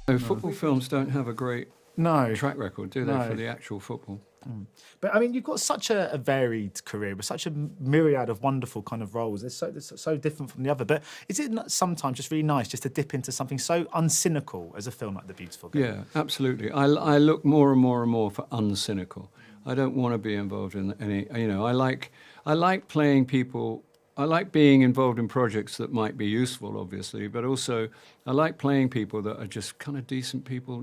No, football films don't have a great No. track record, do they, No. for the actual football? But I mean, you've got such a varied career with such a myriad of wonderful kind of roles. It's so different from the other. But is it not sometimes just really nice just to dip into something so uncynical as a film like The Beautiful Game? Yeah, absolutely. I look more and more and more for uncynical. I don't want to be involved in any. I like playing people. I like being involved in projects that might be useful, obviously, but also I like playing people that are just kind of decent people,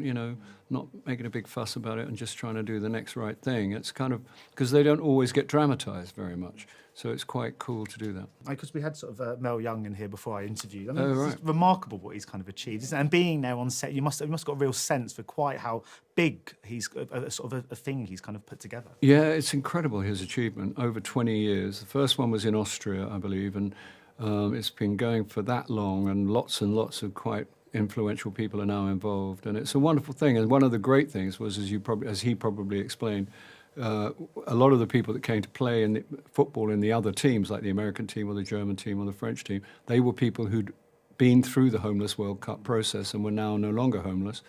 not making a big fuss about it and just trying to do the next right thing. It's kind of, because they don't always get dramatized very much. So it's quite cool to do that. Because we had sort of Mel Young in here before I interviewed. I mean, right. It's remarkable what he's kind of achieved, isn't it? And being there on set, you must have got a real sense for quite how big he's sort of a thing he's kind of put together. Yeah, it's incredible, his achievement over 20 years. The first one was in Austria, I believe, and it's been going for that long, and lots of quite influential people are now involved, and it's a wonderful thing. And one of the great things was, as he probably explained, a lot of the people that came to play in the football in the other teams, like the American team or the German team or the French team, they were people who'd been through the Homeless World Cup process and were now no longer homeless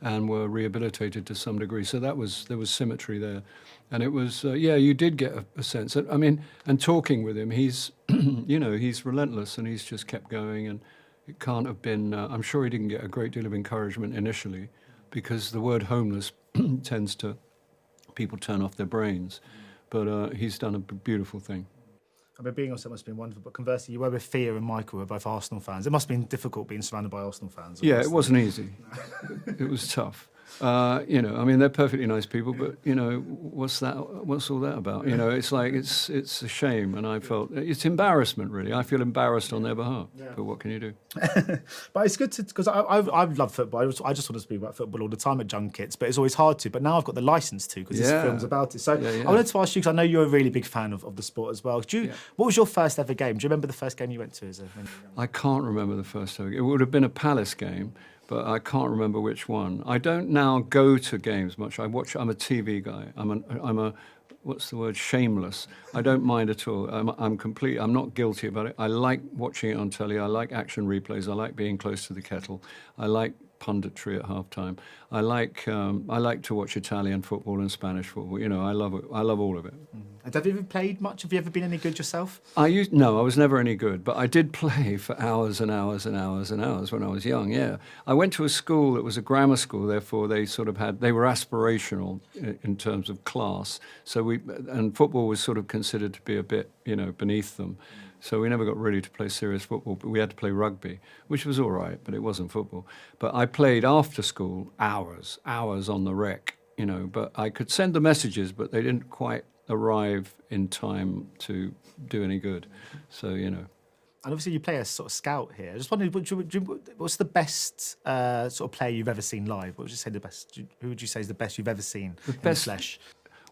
and were rehabilitated to some degree. So there was symmetry there. And it was, you did get a sense. I mean, and talking with him, he's, he's relentless, and he's just kept going. And it can't have been, I'm sure he didn't get a great deal of encouragement initially, because the word homeless tends to, people turn off their brains. But he's done a beautiful thing. I mean, being on set must have been wonderful, but conversely, you were with Thea and Micheal, who are both Arsenal fans. It must have been difficult being surrounded by Arsenal fans. Yeah, it wasn't easy. It was tough. I mean, they're perfectly nice people, but, what's all that about? It's like, it's a shame, and I felt, it's embarrassment, really. I feel embarrassed on their behalf, but what can you do? But it's good to, because I love football. I just want to speak about football all the time at junkets, but it's always hard to. But now I've got the license to, because this film's about it. So I wanted to ask you, because I know you're a really big fan of the sport as well. What was your first ever game? Do you remember the first game you went to? I can't remember the first ever game. It would have been a Palace game, but I can't remember which one. I don't now go to games much. I'm a TV guy. I'm a what's the word? Shameless. I don't mind at all. I'm not guilty about it. I like watching it on telly. I like action replays. I like being close to the kettle. I like punditry at halftime. I like to watch Italian football and Spanish football. I love it. I love all of it. And have you ever played much? Have you ever been any good yourself? No, I was never any good, but I did play for hours and hours and hours and hours when I was young. Yeah, I went to a school that was a grammar school. Therefore, they were aspirational in terms of class. And football was sort of considered to be a bit, beneath them. So we never got really to play serious football, but we had to play rugby, which was all right, but it wasn't football. But I played after school hours on the rec, but I could send the messages, but they didn't quite arrive in time to do any good. So, And obviously you play a sort of scout here. I just wondered, what's the best sort of player you've ever seen live? What would you say the best? Who would you say is the best you've ever seen in the flesh?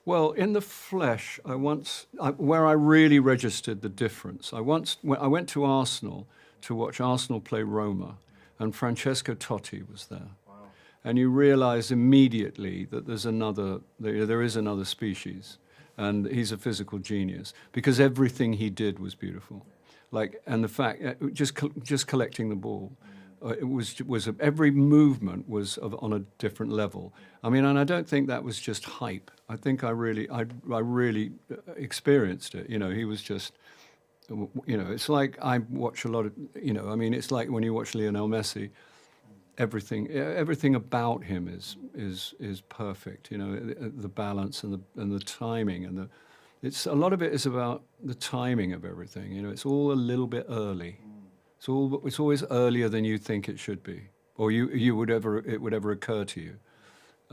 Well, in the flesh, where I really registered the difference, I went to Arsenal to watch Arsenal play Roma, and Francesco Totti was there. Wow. And you realise immediately that there is another species, and he's a physical genius, because everything he did was beautiful. And the fact, just collecting the ball. Every movement was on a different level. I mean, and I don't think that was just hype. I think I really experienced it. He was just, it's like I watch a lot of, it's like when you watch Lionel Messi, everything about him is perfect. The balance and the timing and a lot of it is about the timing of everything. It's all a little bit early. It's always earlier than you think it should be, or it would ever occur to you.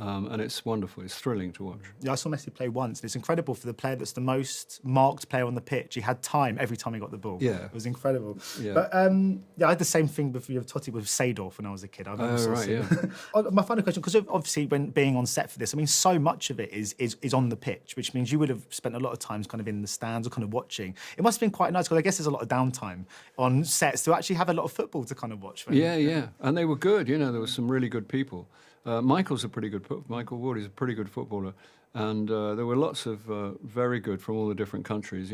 And it's wonderful. It's thrilling to watch. Yeah, I saw Messi play once, and it's incredible for the player that's the most marked player on the pitch. He had time every time he got the ball. Yeah. It was incredible. Yeah. But I had the same thing with Totti with Seedorf when I was a kid. My final question, because obviously when being on set for this, I mean, so much of it is on the pitch, which means you would have spent a lot of times kind of in the stands or kind of watching. It must have been quite nice, because I guess there's a lot of downtime on sets to actually have a lot of football to kind of watch. Yeah. And they were good. There were some really good people. Michael Ward is a pretty good footballer, and there were lots of very good from all the different countries,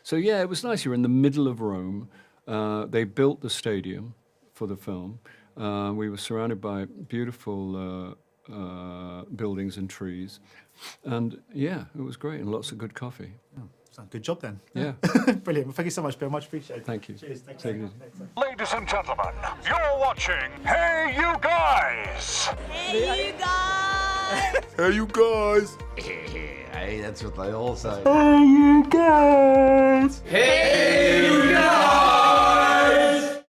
So yeah, it was nice. You're in the middle of Rome. They built the stadium for the film, We were surrounded by beautiful buildings and trees. And yeah, it was great, and lots of good coffee. Good job then. Yeah. Brilliant. Well, thank you so much, Bill. Much appreciated. Thank you. Cheers. Thanks. Take it easy. Ladies and gentlemen, you're watching Hey You Guys! Hey, you guys! Hey, you guys! Hey, that's what they all say. Hey, you guys! Hey, you guys!